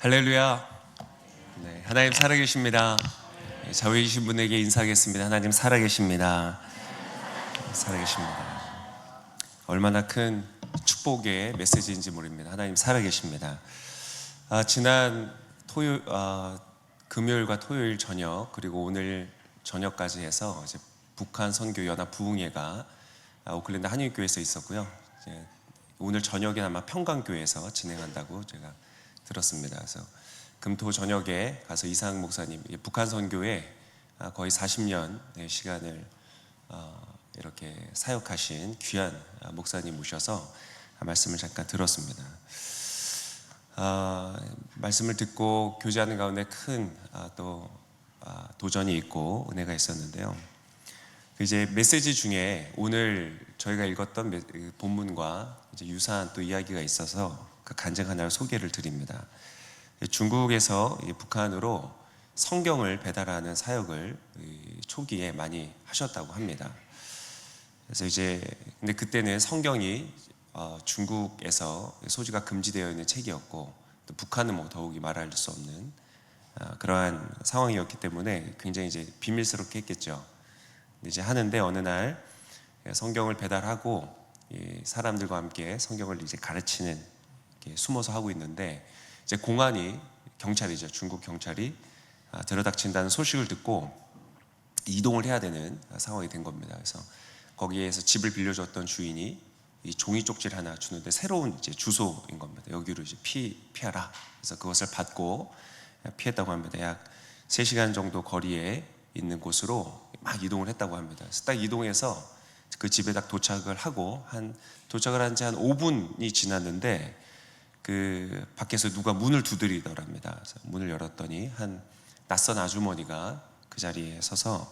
할렐루야. 네, 하나님 살아계십니다. 좌우에 계신 분에게 인사하겠습니다. 하나님 살아계십니다. 살아계십니다. 얼마나 큰 축복의 메시지인지 모릅니다. 하나님 살아계십니다. 지난 금요일과 토요일 저녁 그리고 오늘 저녁까지 해서 이제 북한 선교 연합 부흥회가 오클랜드 한인교회에서 있었고요. 이제 오늘 저녁에 아마 평강교회에서 진행한다고 제가 들었습니다. 그래서 금토 저녁에 가서 이상학 목사님, 북한 선교에 거의 40년 시간을 이렇게 사역하신 귀한 목사님 모셔서 말씀을 잠깐 들었습니다. 말씀을 듣고 교제하는 가운데 큰 또 도전이 있고 은혜가 있었는데요. 이제 메시지 중에 오늘 저희가 읽었던 본문과 이제 유사한 또 이야기가 있어서 그 간증 하나를 소개를 드립니다. 중국에서 북한으로 성경을 배달하는 사역을 초기에 많이 하셨다고 합니다. 그래서 이제 근데 그때는 성경이 중국에서 소지가 금지되어 있는 책이었고 또 북한은 뭐 더욱이 말할 수 없는 그러한 상황이었기 때문에 굉장히 이제 비밀스럽게 했겠죠. 근데 이제 하는데 어느 날 성경을 배달하고 사람들과 함께 성경을 이제 가르치는 숨어서 하고 있는데 이제 공안이 경찰이죠. 중국 경찰이 들여닥친다는 소식을 듣고 이동을 해야 되는 상황이 된 겁니다. 그래서 거기에서 집을 빌려줬던 주인이 이 종이 쪽지를 하나 주는데 새로운 이제 주소인 겁니다. 여기로 이제 피하라. 그래서 그것을 받고 피했다고 합니다. 약 3시간 정도 거리에 있는 곳으로 막 이동을 했다고 합니다. 그래서 딱 이동해서 그 집에 딱 도착을 하고 도착을 한 지 한 5분이 지났는데 그 밖에서 누가 문을 두드리더랍니다. 그래서 문을 열었더니 한 낯선 아주머니가 그 자리에 서서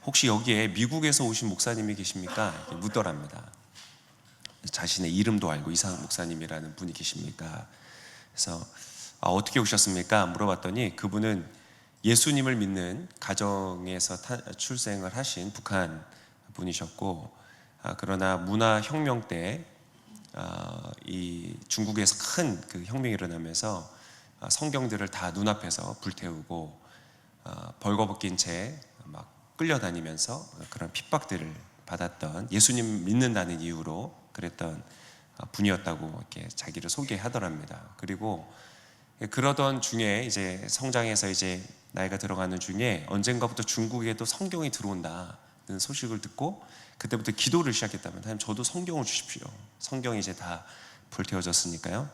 혹시 여기에 미국에서 오신 목사님이 계십니까? 이렇게 묻더랍니다. 자신의 이름도 알고 이상학 목사님이라는 분이 계십니까? 그래서 어떻게 오셨습니까? 물어봤더니 그분은 예수님을 믿는 가정에서 출생을 하신 북한 분이셨고 그러나 문화혁명 때 이 중국에서 큰 그 혁명이 일어나면서 성경들을 다 눈앞에서 불태우고 벌거벗긴 채 막 끌려다니면서 그런 핍박들을 받았던 예수님 믿는다는 이유로 그랬던 분이었다고 이렇게 자기를 소개하더랍니다. 그리고 그러던 중에 이제 성장해서 이제 나이가 들어가는 중에 언젠가부터 중국에도 성경이 들어온다는 소식을 듣고 그때부터 기도를 시작했다면 하나님 저도 성경을 주십시오. 성경이 이제 다 불태워졌으니까요.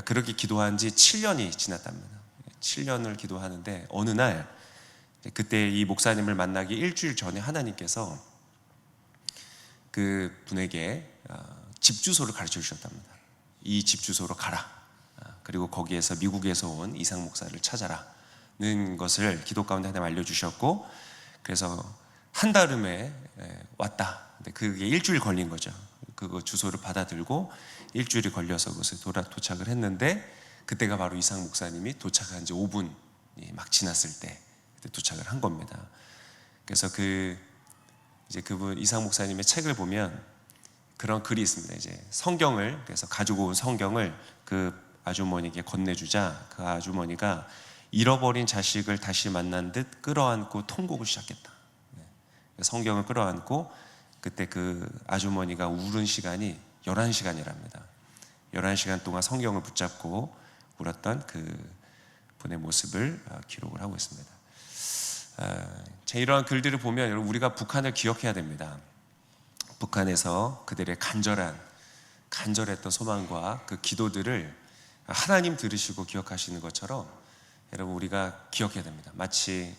그렇게 기도한 지 7년이 지났답니다. 7년을 기도하는데 어느 날 그때 이 목사님을 만나기 일주일 전에 하나님께서 그 분에게 집 주소를 가르쳐 주셨답니다. 이 집 주소로 가라. 그리고 거기에서 미국에서 온 이상 목사를 찾아라는 것을 기도 가운데 하나님 알려주셨고 그래서 한 달 후에 왔다. 근데 그게 일주일 걸린 거죠. 그거 주소를 받아들고 일주일이 걸려서 그것에 도착을 했는데 그때가 바로 이상 목사님이 도착한 지 5분 막 지났을 때 그때 도착을 한 겁니다. 그래서 이제 그분 이상 목사님의 책을 보면 그런 글이 있습니다. 이제 성경을 그래서 가지고 온 성경을 그 아주머니에게 건네주자 그 아주머니가 잃어버린 자식을 다시 만난 듯 끌어안고 통곡을 시작했다. 성경을 끌어안고 그때 그 아주머니가 울은 시간이 11시간이랍니다. 11시간 동안 성경을 붙잡고 울었던 그 분의 모습을 기록을 하고 있습니다. 제 이러한 글들을 보면 여러분 우리가 북한을 기억해야 됩니다. 북한에서 그들의 간절했던 소망과 그 기도들을 하나님 들으시고 기억하시는 것처럼 여러분 우리가 기억해야 됩니다. 마치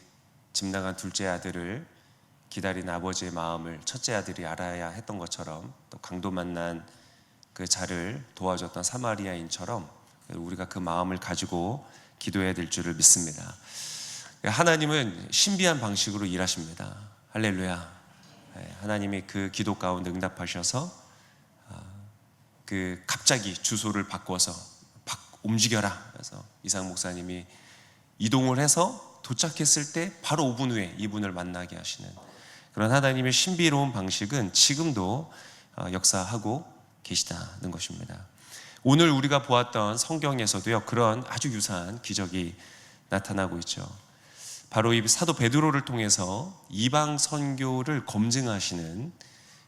집 나간 둘째 아들을 기다린 아버지의 마음을 첫째 아들이 알아야 했던 것처럼 또 강도 만난 그 자를 도와줬던 사마리아인처럼 우리가 그 마음을 가지고 기도해야 될 줄을 믿습니다. 하나님은 신비한 방식으로 일하십니다. 할렐루야. 하나님이 그 기도 가운데 응답하셔서 그 갑자기 주소를 바꿔서 움직여라. 그래서 이상 목사님이 이동을 해서 도착했을 때 바로 5분 후에 이분을 만나게 하시는 그런 하나님의 신비로운 방식은 지금도 역사하고 계시다는 것입니다. 오늘 우리가 보았던 성경에서도요, 그런 아주 유사한 기적이 나타나고 있죠. 바로 이 사도 베드로를 통해서 이방 선교를 검증하시는,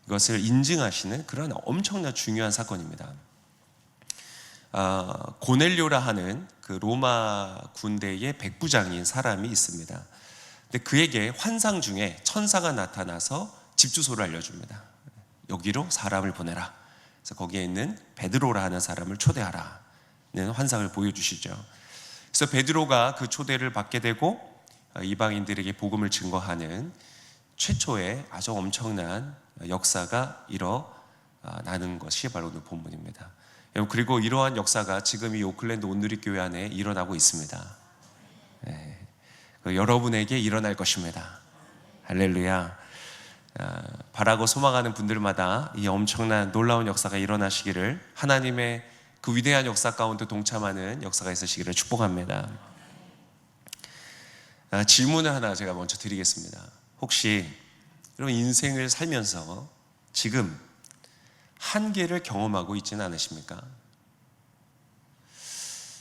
이것을 인증하시는 그런 엄청난 중요한 사건입니다. 고넬료라 하는 그 로마 군대의 백부장인 사람이 있습니다. 근데 그에게 환상 중에 천사가 나타나서 집 주소를 알려줍니다. 여기로 사람을 보내라. 그래서 거기에 있는 베드로라 하는 사람을 초대하라는 환상을 보여주시죠. 그래서 베드로가 그 초대를 받게 되고 이방인들에게 복음을 증거하는 최초의 아주 엄청난 역사가 일어나는 것이 바로 오늘 본문입니다. 그리고 이러한 역사가 지금 이 오클랜드 온누리교회 안에 일어나고 있습니다. 네. 여러분에게 일어날 것입니다. 할렐루야. 바라고 소망하는 분들마다 이 엄청난 놀라운 역사가 일어나시기를, 하나님의 그 위대한 역사 가운데 동참하는 역사가 있으시기를 축복합니다. 질문을 하나 제가 먼저 드리겠습니다. 혹시 여러분 인생을 살면서 지금 한계를 경험하고 있지는 않으십니까?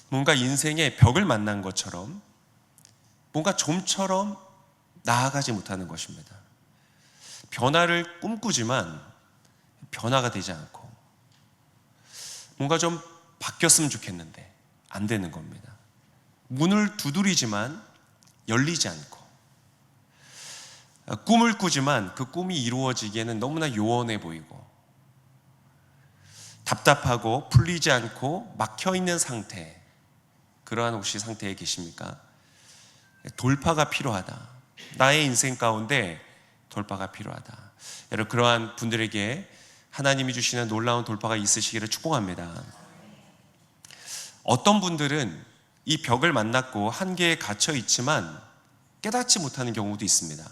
뭔가 인생의 벽을 만난 것처럼, 뭔가 좀처럼 나아가지 못하는 것입니다. 변화를 꿈꾸지만 변화가 되지 않고, 뭔가 좀 바뀌었으면 좋겠는데 안 되는 겁니다. 문을 두드리지만 열리지 않고, 꿈을 꾸지만 그 꿈이 이루어지기에는 너무나 요원해 보이고, 답답하고 풀리지 않고 막혀있는 상태, 그러한 혹시 상태에 계십니까? 돌파가 필요하다. 나의 인생 가운데 돌파가 필요하다. 여러분, 그러한 분들에게 하나님이 주시는 놀라운 돌파가 있으시기를 축복합니다. 어떤 분들은 이 벽을 만났고 한계에 갇혀 있지만 깨닫지 못하는 경우도 있습니다.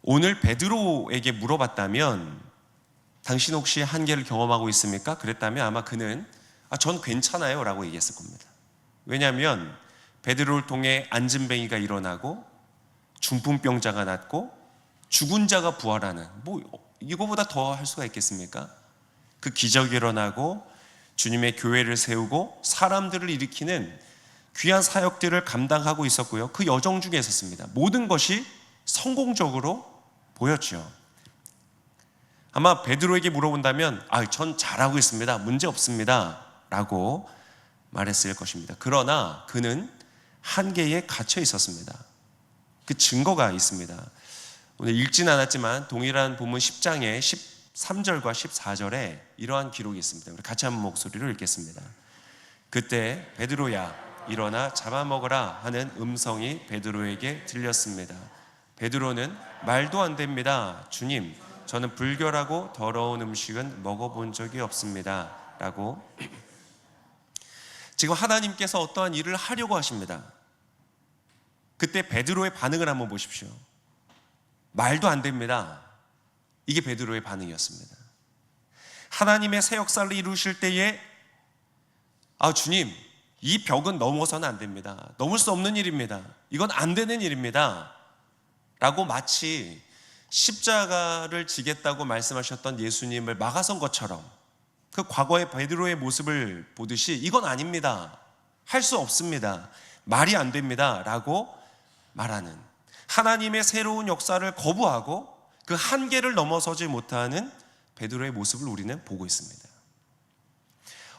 오늘 베드로에게 물어봤다면 당신 혹시 한계를 경험하고 있습니까? 그랬다면 아마 그는 전 괜찮아요 라고 얘기했을 겁니다. 왜냐하면 베드로를 통해 안진뱅이가 일어나고 중풍병자가 낫고 죽은 자가 부활하는, 이거보다 더 할 수가 있겠습니까? 그 기적이 일어나고 주님의 교회를 세우고 사람들을 일으키는 귀한 사역들을 감당하고 있었고요. 그 여정 중에 있었습니다. 모든 것이 성공적으로 보였죠. 아마 베드로에게 물어본다면 전 잘하고 있습니다, 문제 없습니다 라고 말했을 것입니다. 그러나 그는 한계에 갇혀 있었습니다. 그 증거가 있습니다. 오늘 읽진 않았지만 동일한 본문 10장의 13절과 14절에 이러한 기록이 있습니다. 우리 같이 한번 목소리로 읽겠습니다. 그때 베드로야 일어나 잡아먹으라 하는 음성이 베드로에게 들렸습니다. 베드로는 말도 안 됩니다, 주님, 저는 불결하고 더러운 음식은 먹어본 적이 없습니다 라고 지금 하나님께서 어떠한 일을 하려고 하십니다. 그때 베드로의 반응을 한번 보십시오. 말도 안 됩니다. 이게 베드로의 반응이었습니다. 하나님의 새 역사를 이루실 때에 주님, 이 벽은 넘어서는 안 됩니다. 넘을 수 없는 일입니다. 이건 안 되는 일입니다 라고 마치 십자가를 지겠다고 말씀하셨던 예수님을 막아선 것처럼 그 과거의 베드로의 모습을 보듯이 이건 아닙니다, 할 수 없습니다, 말이 안 됩니다 라고 말하는, 하나님의 새로운 역사를 거부하고 그 한계를 넘어서지 못하는 베드로의 모습을 우리는 보고 있습니다.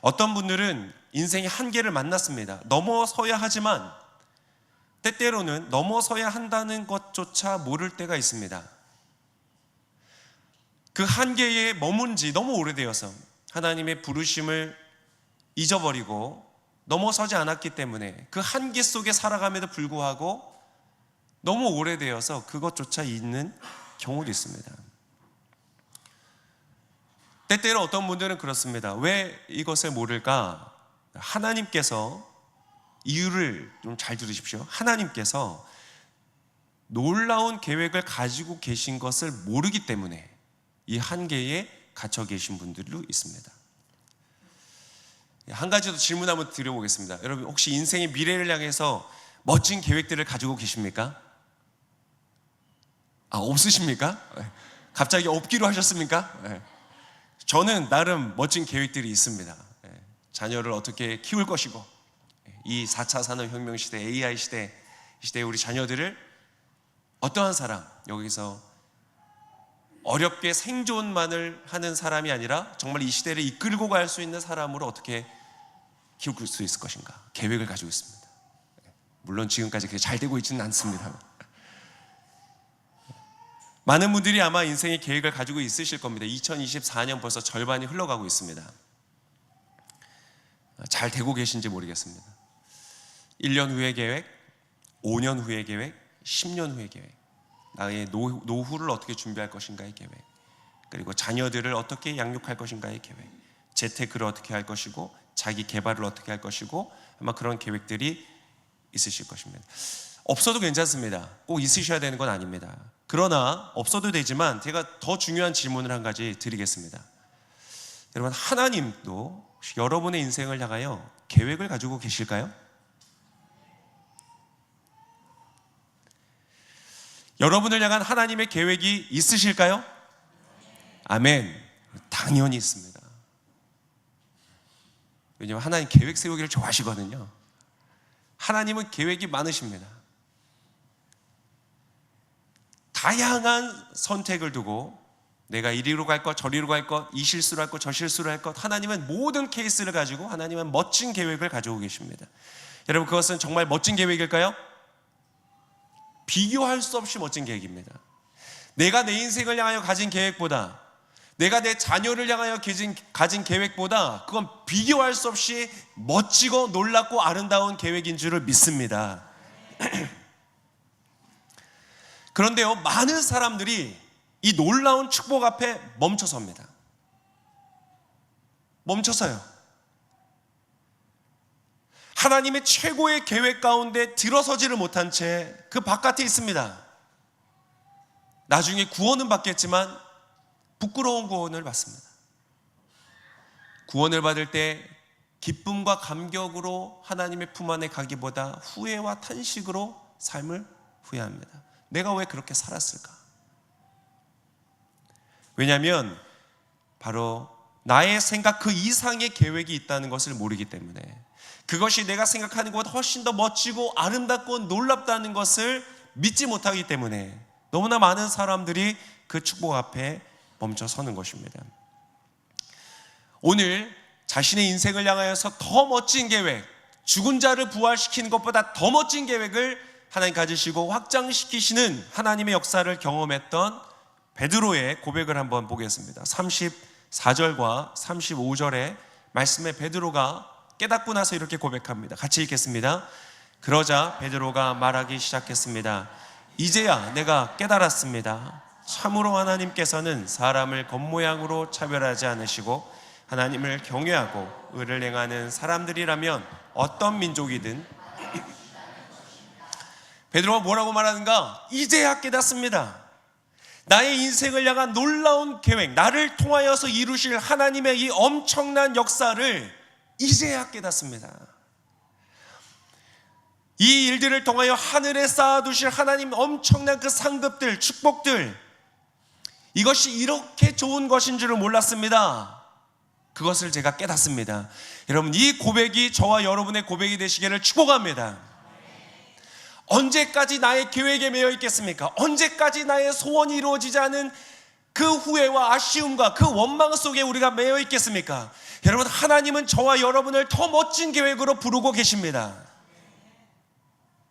어떤 분들은 인생의 한계를 만났습니다. 넘어서야 하지만 때때로는 넘어서야 한다는 것조차 모를 때가 있습니다. 그 한계에 머문 지 너무 오래되어서 하나님의 부르심을 잊어버리고 넘어서지 않았기 때문에 그 한계 속에 살아감에도 불구하고 너무 오래되어서 그것조차 있는 경우도 있습니다. 때때로 어떤 분들은 그렇습니다. 왜 이것을 모를까? 하나님께서, 이유를 좀 잘 들으십시오. 하나님께서 놀라운 계획을 가지고 계신 것을 모르기 때문에 이 한계에 갇혀 계신 분들도 있습니다. 한 가지 더 질문 한번 드려보겠습니다. 여러분, 혹시 인생의 미래를 향해서 멋진 계획들을 가지고 계십니까? 없으십니까? 갑자기 없기로 하셨습니까? 저는 나름 멋진 계획들이 있습니다. 자녀를 어떻게 키울 것이고, 이 4차 산업혁명 시대, AI 시대, 이 시대에 우리 자녀들을 어떠한 사람, 여기서 어렵게 생존만을 하는 사람이 아니라 정말 이 시대를 이끌고 갈 수 있는 사람으로 어떻게 키울 수 있을 것인가 계획을 가지고 있습니다. 물론 지금까지 그게 잘 되고 있지는 않습니다. 많은 분들이 아마 인생의 계획을 가지고 있으실 겁니다. 2024년 벌써 절반이 흘러가고 있습니다. 잘 되고 계신지 모르겠습니다. 1년 후의 계획, 5년 후의 계획, 10년 후의 계획, 나의 노후를 어떻게 준비할 것인가의 계획, 그리고 자녀들을 어떻게 양육할 것인가의 계획, 재테크를 어떻게 할 것이고 자기 개발을 어떻게 할 것이고, 아마 그런 계획들이 있으실 것입니다. 없어도 괜찮습니다. 꼭 있으셔야 되는 건 아닙니다. 그러나 없어도 되지만 제가 더 중요한 질문을 한 가지 드리겠습니다. 여러분, 하나님도 혹시 여러분의 인생을 향하여 계획을 가지고 계실까요? 여러분을 향한 하나님의 계획이 있으실까요? 아멘. 당연히 있습니다. 왜냐하면 하나님 계획 세우기를 좋아하시거든요. 하나님은 계획이 많으십니다. 다양한 선택을 두고 내가 이리로 갈 것, 저리로 갈 것, 이 실수를 할 것, 저 실수를 할 것, 하나님은 모든 케이스를 가지고 하나님은 멋진 계획을 가지고 계십니다. 여러분, 그것은 정말 멋진 계획일까요? 비교할 수 없이 멋진 계획입니다. 내가 내 인생을 향하여 가진 계획보다, 내가 내 자녀를 향하여 가진 계획보다 그건 비교할 수 없이 멋지고 놀랍고 아름다운 계획인 줄을 믿습니다. 그런데요, 많은 사람들이 이 놀라운 축복 앞에 멈춰섭니다. 멈춰서요. 하나님의 최고의 계획 가운데 들어서지를 못한 채 그 바깥에 있습니다. 나중에 구원은 받겠지만 부끄러운 구원을 받습니다. 구원을 받을 때 기쁨과 감격으로 하나님의 품 안에 가기보다 후회와 탄식으로 삶을 후회합니다. 내가 왜 그렇게 살았을까? 왜냐하면 바로 나의 생각 그 이상의 계획이 있다는 것을 모르기 때문에, 그것이 내가 생각하는 것보다 훨씬 더 멋지고 아름답고 놀랍다는 것을 믿지 못하기 때문에 너무나 많은 사람들이 그 축복 앞에 멈춰 서는 것입니다. 오늘 자신의 인생을 향하여서 더 멋진 계획, 죽은 자를 부활시키는 것보다 더 멋진 계획을 하나님 가지시고 확장시키시는 하나님의 역사를 경험했던 베드로의 고백을 한번 보겠습니다. 34절과 35절의 말씀에 베드로가 깨닫고 나서 이렇게 고백합니다. 같이 읽겠습니다. 그러자 베드로가 말하기 시작했습니다. 이제야 내가 깨달았습니다. 참으로 하나님께서는 사람을 겉모양으로 차별하지 않으시고 하나님을 경외하고 의를 행하는 사람들이라면 어떤 민족이든 베드로가 뭐라고 말하는가? 이제야 깨닫습니다. 나의 인생을 향한 놀라운 계획, 나를 통하여서 이루실 하나님의 이 엄청난 역사를 이제야 깨닫습니다. 이 일들을 통하여 하늘에 쌓아두실 하나님 엄청난 그 상급들, 축복들, 이것이 이렇게 좋은 것인 줄을 몰랐습니다. 그것을 제가 깨닫습니다. 여러분, 이 고백이 저와 여러분의 고백이 되시기를 축복합니다. 언제까지 나의 계획에 매여 있겠습니까? 언제까지 나의 소원이 이루어지지 않은 그 후회와 아쉬움과 그 원망 속에 우리가 매여 있겠습니까? 여러분, 하나님은 저와 여러분을 더 멋진 계획으로 부르고 계십니다.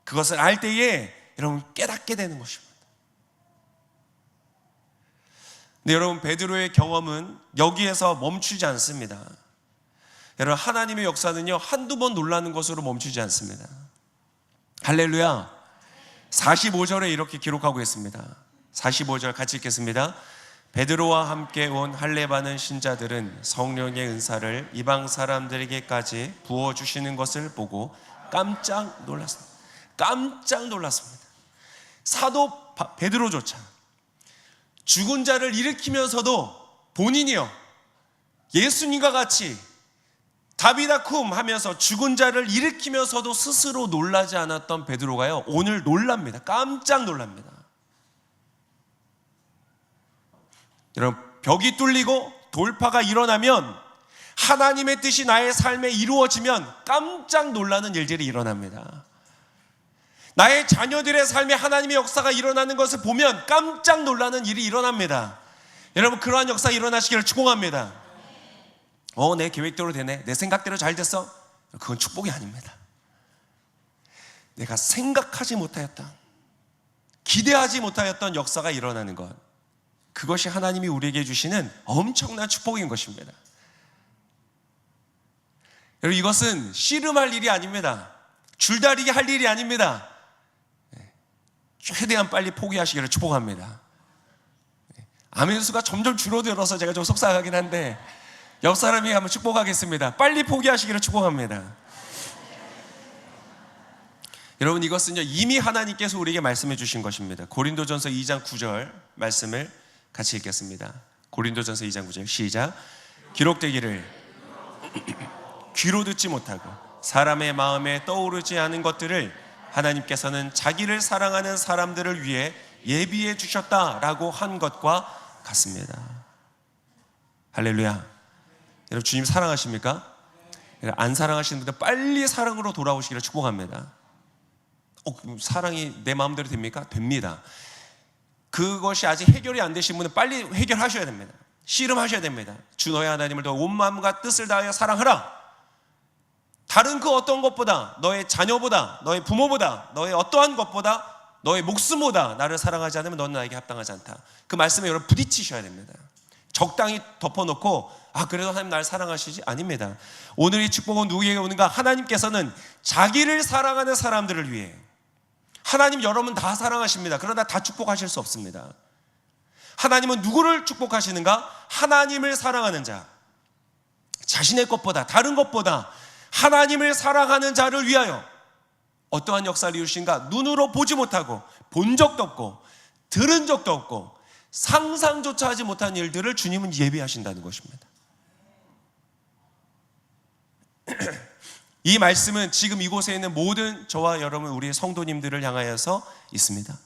그것을 알 때에 여러분 깨닫게 되는 것입니다. 근데 여러분, 베드로의 경험은 여기에서 멈추지 않습니다. 여러분, 하나님의 역사는요, 한두 번 놀라는 것으로 멈추지 않습니다. 할렐루야. 45절에 이렇게 기록하고 있습니다. 45절 같이 읽겠습니다. 베드로와 함께 온 할례받은 신자들은 성령의 은사를 이방 사람들에게까지 부어주시는 것을 보고 깜짝 놀랐습니다. 깜짝 놀랐습니다. 사도 베드로조차 죽은 자를 일으키면서도 본인이요, 예수님과 같이 다비다쿰 하면서 죽은 자를 일으키면서도 스스로 놀라지 않았던 베드로가요, 오늘 놀랍니다. 깜짝 놀랍니다. 여러분, 벽이 뚫리고 돌파가 일어나면 하나님의 뜻이 나의 삶에 이루어지면 깜짝 놀라는 일들이 일어납니다. 나의 자녀들의 삶에 하나님의 역사가 일어나는 것을 보면 깜짝 놀라는 일이 일어납니다. 여러분, 그러한 역사 일어나시기를 축복합니다. 내 계획대로 되네, 내 생각대로 잘 됐어. 그건 축복이 아닙니다. 내가 생각하지 못하였던, 기대하지 못하였던 역사가 일어나는 것, 그것이 하나님이 우리에게 주시는 엄청난 축복인 것입니다. 여러분, 이것은 씨름할 일이 아닙니다. 줄다리기 할 일이 아닙니다. 최대한 빨리 포기하시기를 축복합니다. 아멘 수가 점점 줄어들어서 제가 좀 속상하긴 한데, 옆 사람이 한번 축복하겠습니다. 빨리 포기하시기를 축복합니다. 여러분, 이것은요, 이미 하나님께서 우리에게 말씀해 주신 것입니다. 고린도전서 2장 9절 말씀을 같이 읽겠습니다. 고린도전서 2장 9절 시작. 기록되기를 귀로 듣지 못하고 사람의 마음에 떠오르지 않은 것들을 하나님께서는 자기를 사랑하는 사람들을 위해 예비해 주셨다라고 한 것과 같습니다. 할렐루야. 여러분, 주님 사랑하십니까? 안 사랑하시는 분들 빨리 사랑으로 돌아오시기를 축복합니다. 사랑이 내 마음대로 됩니까? 됩니다. 그것이 아직 해결이 안 되신 분은 빨리 해결하셔야 됩니다. 씨름하셔야 됩니다. 주 너의 하나님을 더 온 마음과 뜻을 다하여 사랑하라. 다른 그 어떤 것보다, 너의 자녀보다, 너의 부모보다, 너의 어떠한 것보다, 너의 목숨보다 나를 사랑하지 않으면 너는 나에게 합당하지 않다. 그 말씀에 여러분 부딪히셔야 됩니다. 적당히 덮어놓고 그래도 하나님 나를 사랑하시지? 아닙니다. 오늘 이 축복은 누구에게 오는가? 하나님께서는 자기를 사랑하는 사람들을 위해, 하나님 여러분 다 사랑하십니다. 그러나 다 축복하실 수 없습니다. 하나님은 누구를 축복하시는가? 하나님을 사랑하는 자, 자신의 것보다, 다른 것보다 하나님을 사랑하는 자를 위하여 어떠한 역사를 이루신가? 눈으로 보지 못하고 본 적도 없고 들은 적도 없고 상상조차 하지 못한 일들을 주님은 예비하신다는 것입니다. 이 말씀은 지금 이곳에 있는 모든 저와 여러분, 우리 성도님들을 향하여서 있습니다.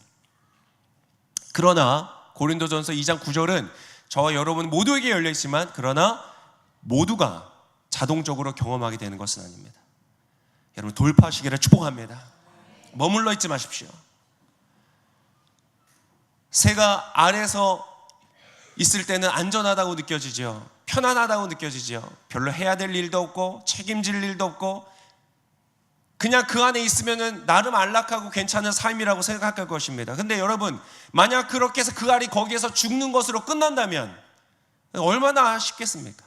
그러나 고린도전서 2장 9절은 저와 여러분 모두에게 열려있지만, 그러나 모두가 자동적으로 경험하게 되는 것은 아닙니다. 여러분, 돌파하시기를 축복합니다. 머물러 있지 마십시오. 새가 알에서 있을 때는 안전하다고 느껴지죠. 편안하다고 느껴지죠. 별로 해야 될 일도 없고 책임질 일도 없고 그냥 그 안에 있으면은 나름 안락하고 괜찮은 삶이라고 생각할 것입니다. 근데 여러분, 만약 그렇게 해서 그 알이 거기에서 죽는 것으로 끝난다면 얼마나 아쉽겠습니까?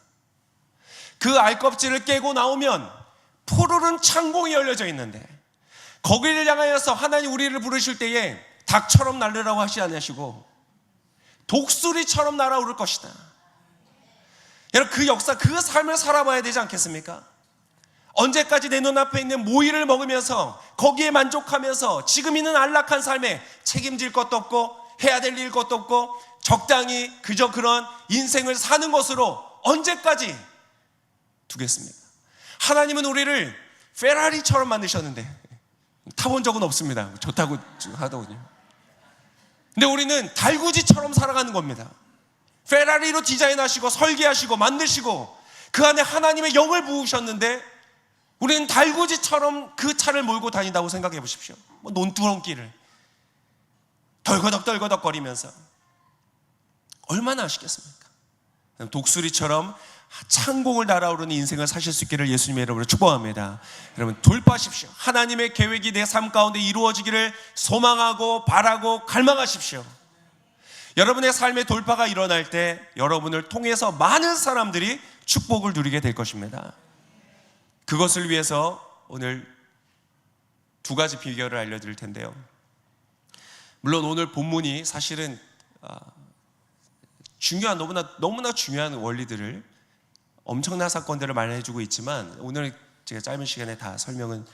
그 알 껍질을 깨고 나오면 푸르른 창공이 열려져 있는데, 거기를 향하여서 하나님 우리를 부르실 때에 닭처럼 날으라고 하시지 않으시고 독수리처럼 날아오를 것이다. 여러분, 그 역사, 그 삶을 살아봐야 되지 않겠습니까? 언제까지 내 눈앞에 있는 모이를 먹으면서 거기에 만족하면서 지금 있는 안락한 삶에 책임질 것도 없고 해야 될 일 것도 없고 적당히 그저 그런 인생을 사는 것으로 언제까지 두겠습니까? 하나님은 우리를 페라리처럼 만드셨는데, 타본 적은 없습니다. 좋다고 하더군요. 근데 우리는 달구지처럼 살아가는 겁니다. 페라리로 디자인하시고 설계하시고 만드시고 그 안에 하나님의 영을 부으셨는데, 우리는 달구지처럼 그 차를 몰고 다닌다고 생각해 보십시오. 논두렁길을 덜거덕 거리면서 얼마나 아쉽겠습니까? 독수리처럼 창공을 날아오르는 인생을 사실 수 있기를 예수님의 이름으로 축복합니다. 여러분, 돌파하십시오. 하나님의 계획이 내 삶 가운데 이루어지기를 소망하고 바라고 갈망하십시오. 여러분의 삶의 돌파가 일어날 때 여러분을 통해서 많은 사람들이 축복을 누리게 될 것입니다. 그것을 위해서 오늘 두 가지 비결을 알려드릴 텐데요. 물론 오늘 본문이 사실은 중요한, 너무나 중요한 원리들을, 엄청난 사건들을 말해주고 있지만 오늘 제가 짧은 시간에 다 설명은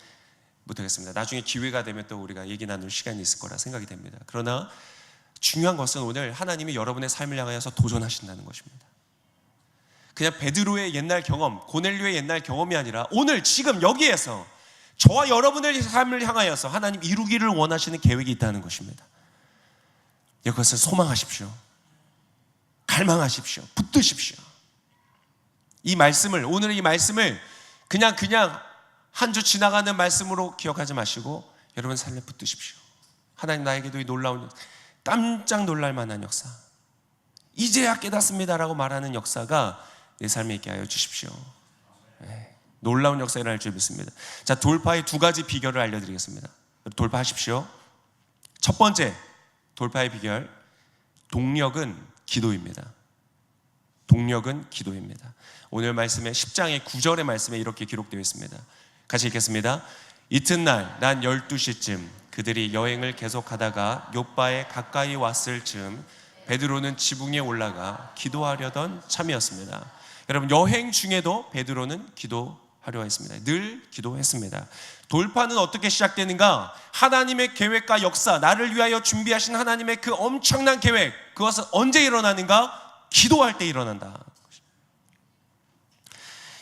못하겠습니다. 나중에 기회가 되면 또 우리가 얘기 나눌 시간이 있을 거라 생각이 됩니다. 그러나 중요한 것은 오늘 하나님이 여러분의 삶을 향하여서 도전하신다는 것입니다. 그냥 베드로의 옛날 경험, 고넬료의 옛날 경험이 아니라 오늘 지금 여기에서 저와 여러분의 삶을 향하여서 하나님 이루기를 원하시는 계획이 있다는 것입니다. 이것을 소망하십시오. 갈망하십시오. 붙드십시오. 이 말씀을, 오늘의 이 말씀을 그냥 한 주 지나가는 말씀으로 기억하지 마시고 여러분 삶에 붙드십시오. 하나님 나에게도 이 놀라운, 깜짝 놀랄 만한 역사, 이제야 깨닫습니다라고 말하는 역사가 내 삶에 있게 하여 주십시오. 놀라운 역사 일어날 줄 믿습니다. 자, 돌파의 두 가지 비결을 알려드리겠습니다. 돌파하십시오. 첫 번째 돌파의 비결, 동력은 기도입니다. 동력은 기도입니다. 오늘 말씀에 10장의 9절의 말씀에 이렇게 기록되어 있습니다. 같이 읽겠습니다. 이튿날 난 12시쯤 그들이 여행을 계속하다가 욥바에 가까이 왔을 즈음 베드로는 지붕에 올라가 기도하려던 참이었습니다. 여러분, 여행 중에도 베드로는 기도하려 했습니다. 늘 기도했습니다. 돌파는 어떻게 시작되는가? 하나님의 계획과 역사, 나를 위하여 준비하신 하나님의 그 엄청난 계획, 그것은 언제 일어나는가? 기도할 때 일어난다.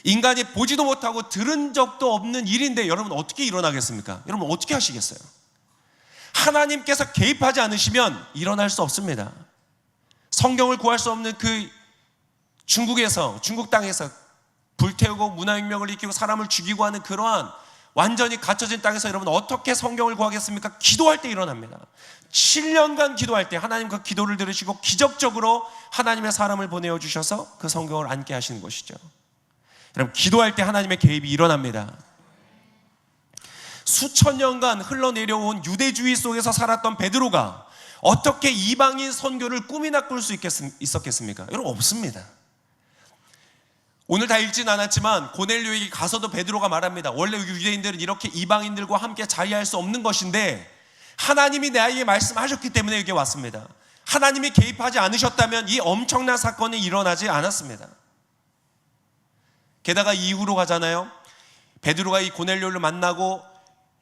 인간이 보지도 못하고 들은 적도 없는 일인데 여러분 어떻게 일어나겠습니까? 여러분 어떻게 하시겠어요? 하나님께서 개입하지 않으시면 일어날 수 없습니다. 성경을 구할 수 없는 그 중국 땅에서 불태우고 문화혁명을 일으키고 사람을 죽이고 하는 그러한 완전히 갇혀진 땅에서 여러분 어떻게 성경을 구하겠습니까? 기도할 때 일어납니다. 7년간 기도할 때 하나님 그 기도를 들으시고 기적적으로 하나님의 사람을 보내어 주셔서 그 성경을 앉게 하시는 것이죠. 여러분, 기도할 때 하나님의 개입이 일어납니다. 수천 년간 흘러내려온 유대주의 속에서 살았던 베드로가 어떻게 이방인 선교를 꿈이나 꿀 수 있었겠습니까? 여러분, 없습니다. 오늘 다 읽지는 않았지만 고넬료에게 가서도 베드로가 말합니다. 원래 유대인들은 이렇게 이방인들과 함께 자리할 수 없는 것인데 하나님이 나에게 말씀하셨기 때문에 여기 왔습니다. 하나님이 개입하지 않으셨다면 이 엄청난 사건이 일어나지 않았습니다. 게다가 이후로 가잖아요. 베드로가 이 고넬료를 만나고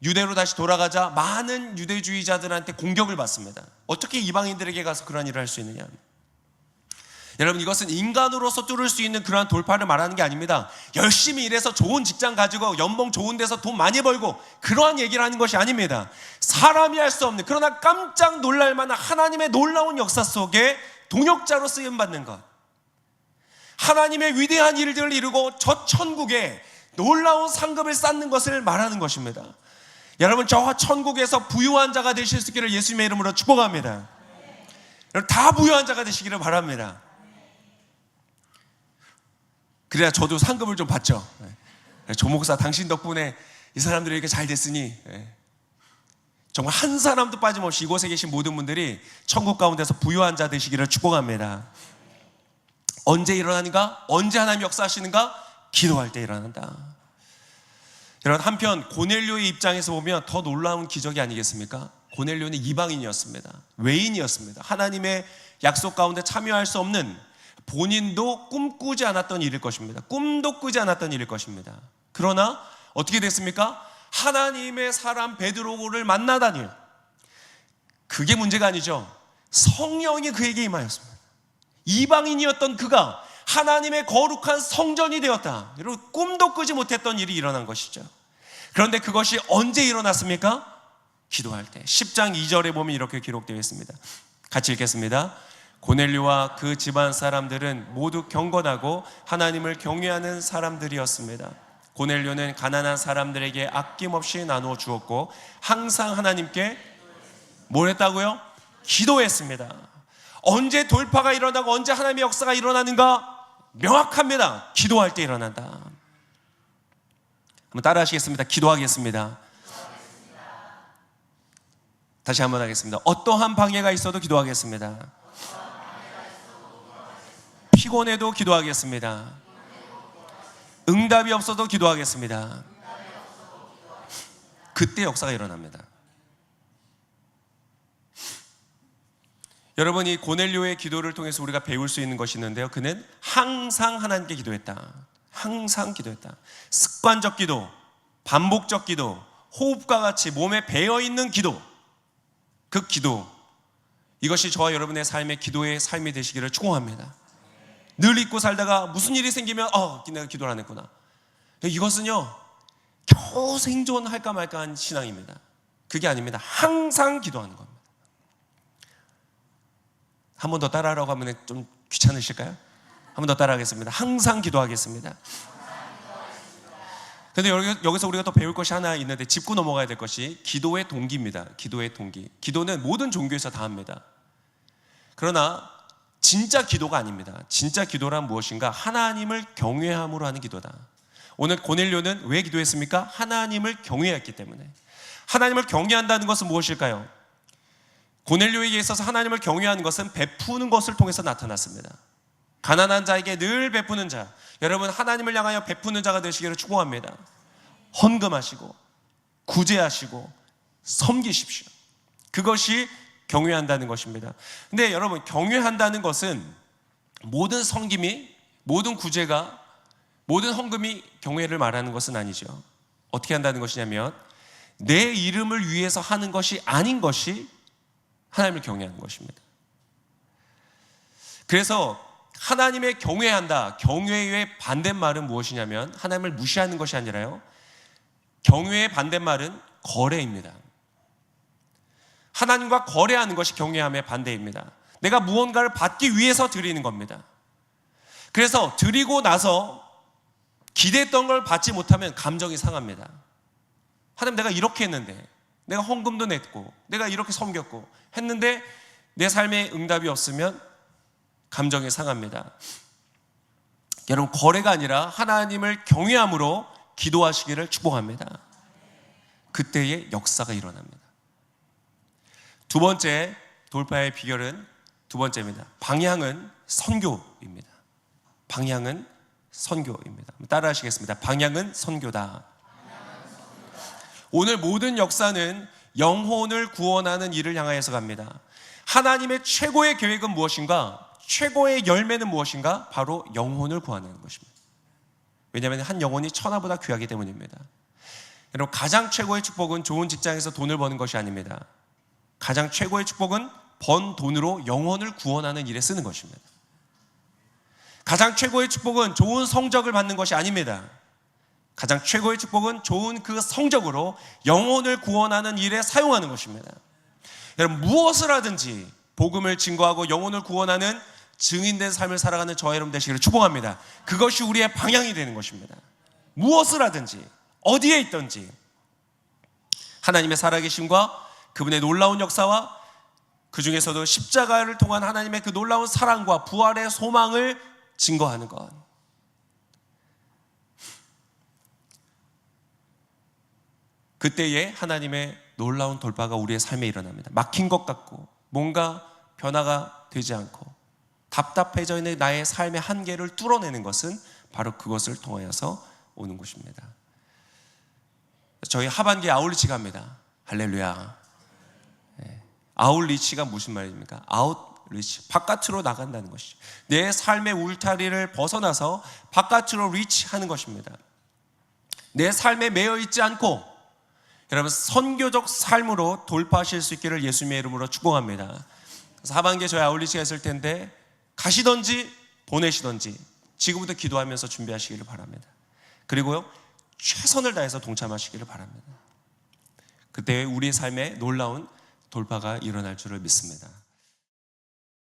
유대로 다시 돌아가자 많은 유대주의자들한테 공격을 받습니다. 어떻게 이방인들에게 가서 그런 일을 할 수 있느냐. 여러분, 이것은 인간으로서 뚫을 수 있는 그러한 돌파를 말하는 게 아닙니다. 열심히 일해서 좋은 직장 가지고 연봉 좋은 데서 돈 많이 벌고 그러한 얘기를 하는 것이 아닙니다. 사람이 할 수 없는, 그러나 깜짝 놀랄 만한 하나님의 놀라운 역사 속에 동역자로 쓰임받는 것, 하나님의 위대한 일들을 이루고 저 천국에 놀라운 상급을 쌓는 것을 말하는 것입니다. 여러분, 저와 천국에서 부유한 자가 되실 수 있기를 예수님의 이름으로 축복합니다. 여러분, 다 부유한 자가 되시기를 바랍니다. 그래야 저도 상급을 좀 받죠. 조 목사, 당신 덕분에 이 사람들이 이렇게 잘 됐으니 정말 한 사람도 빠짐없이 이곳에 계신 모든 분들이 천국 가운데서 부유한 자 되시기를 축복합니다. 언제 일어나는가? 언제 하나님 역사하시는가? 기도할 때 일어난다. 여러분, 한편 고넬료의 입장에서 보면 더 놀라운 기적이 아니겠습니까? 고넬료는 이방인이었습니다. 외인이었습니다. 하나님의 약속 가운데 참여할 수 없는, 본인도 꿈꾸지 않았던 일일 것입니다. 꿈도 꾸지 않았던 일일 것입니다. 그러나 어떻게 됐습니까? 하나님의 사람 베드로를 만나다니, 그게 문제가 아니죠. 성령이 그에게 임하였습니다. 이방인이었던 그가 하나님의 거룩한 성전이 되었다. 여러분, 꿈도 꾸지 못했던 일이 일어난 것이죠. 그런데 그것이 언제 일어났습니까? 기도할 때. 10장 2절에 보면 이렇게 기록되어 있습니다. 같이 읽겠습니다. 고넬료와 그 집안 사람들은 모두 경건하고 하나님을 경외하는 사람들이었습니다. 고넬료는 가난한 사람들에게 아낌없이 나누어 주었고 항상 하나님께 뭘 했다고요? 기도했습니다. 언제 돌파가 일어나고 언제 하나님의 역사가 일어나는가? 명확합니다. 기도할 때 일어난다. 한번 따라 하시겠습니다. 기도하겠습니다. 다시 한번 하겠습니다. 어떠한 방해가 있어도 기도하겠습니다. 피곤해도 기도하겠습니다. 응답이 없어도 기도하겠습니다. 그때 역사가 일어납니다. 여러분, 이 고넬료의 기도를 통해서 우리가 배울 수 있는 것이 있는데요. 그는 항상 하나님께 기도했다. 항상 기도했다. 습관적 기도, 반복적 기도, 호흡과 같이 몸에 배어있는 기도, 그 기도, 이것이 저와 여러분의 삶의 기도의 삶이 되시기를 축원합니다. 늘 잊고 살다가 무슨 일이 생기면 내가 기도를 안 했구나. 이것은요, 겨우 생존할까 말까한 신앙입니다. 그게 아닙니다. 항상 기도하는 겁니다. 한 번 더 따라하라고 하면 좀 귀찮으실까요? 한 번 더 따라하겠습니다. 항상 기도하겠습니다. 근데 여기서 우리가 또 배울 것이 하나 있는데, 짚고 넘어가야 될 것이 기도의 동기입니다. 기도의 동기. 기도는 모든 종교에서 다 합니다. 그러나 진짜 기도가 아닙니다. 진짜 기도란 무엇인가? 하나님을 경외함으로 하는 기도다. 오늘 고넬료는 왜 기도했습니까? 하나님을 경외했기 때문에. 하나님을 경외한다는 것은 무엇일까요? 고넬료에게 있어서 하나님을 경외하는 것은 베푸는 것을 통해서 나타났습니다. 가난한 자에게 늘 베푸는 자, 여러분 하나님을 향하여 베푸는 자가 되시기를 축복합니다. 헌금하시고 구제하시고 섬기십시오. 그것이 경외한다는 것입니다. 근데 여러분, 경외한다는 것은 모든 섬김이, 모든 구제가, 모든 헌금이 경외를 말하는 것은 아니죠. 어떻게 한다는 것이냐면, 내 이름을 위해서 하는 것이 아닌 것이 하나님을 경외하는 것입니다. 그래서 하나님의 경외한다, 경외의 반대말은 무엇이냐면, 하나님을 무시하는 것이 아니라요, 경외의 반대말은 거래입니다. 하나님과 거래하는 것이 경외함의 반대입니다. 내가 무언가를 받기 위해서 드리는 겁니다. 그래서 드리고 나서 기대했던 걸 받지 못하면 감정이 상합니다. 하나님, 내가 이렇게 했는데, 내가 헌금도 냈고, 내가 이렇게 섬겼고 했는데 내 삶에 응답이 없으면 감정이 상합니다. 여러분, 거래가 아니라 하나님을 경외함으로 기도하시기를 축복합니다. 그때의 역사가 일어납니다. 두 번째 돌파의 비결은 두 번째입니다. 방향은 선교입니다. 방향은 선교입니다. 따라 하시겠습니다. 방향은 선교다. 오늘 모든 역사는 영혼을 구원하는 일을 향하여서 갑니다. 하나님의 최고의 계획은 무엇인가? 최고의 열매는 무엇인가? 바로 영혼을 구하는 것입니다. 왜냐하면 한 영혼이 천하보다 귀하기 때문입니다. 여러분, 가장 최고의 축복은 좋은 직장에서 돈을 버는 것이 아닙니다. 가장 최고의 축복은 번 돈으로 영혼을 구원하는 일에 쓰는 것입니다. 가장 최고의 축복은 좋은 성적을 받는 것이 아닙니다. 가장 최고의 축복은 좋은 그 성적으로 영혼을 구원하는 일에 사용하는 것입니다. 여러분, 무엇을 하든지 복음을 증거하고 영혼을 구원하는 증인된 삶을 살아가는 저와 여러분 되시기를 축복합니다. 그것이 우리의 방향이 되는 것입니다. 무엇을 하든지, 어디에 있든지 하나님의 살아계심과 그분의 놀라운 역사와 그 중에서도 십자가를 통한 하나님의 그 놀라운 사랑과 부활의 소망을 증거하는 것. 그때에 하나님의 놀라운 돌파가 우리의 삶에 일어납니다. 막힌 것 같고 뭔가 변화가 되지 않고 답답해져 있는 나의 삶의 한계를 뚫어내는 것은 바로 그것을 통하여서 오는 것입니다. 저희 하반기에 아울리치 갑니다. 할렐루야. 아웃리치가 무슨 말입니까? 아웃리치, 바깥으로 나간다는 것이죠. 내 삶의 울타리를 벗어나서 바깥으로 리치하는 것입니다. 내 삶에 매여 있지 않고 여러분 선교적 삶으로 돌파하실 수 있기를 예수님의 이름으로 축복합니다. 그래서 하반기에 저희 아웃리치가 있을 텐데 가시던지 보내시던지 지금부터 기도하면서 준비하시기를 바랍니다. 그리고요, 최선을 다해서 동참하시기를 바랍니다. 그때 우리의 삶에 놀라운 돌파가 일어날 줄을 믿습니다.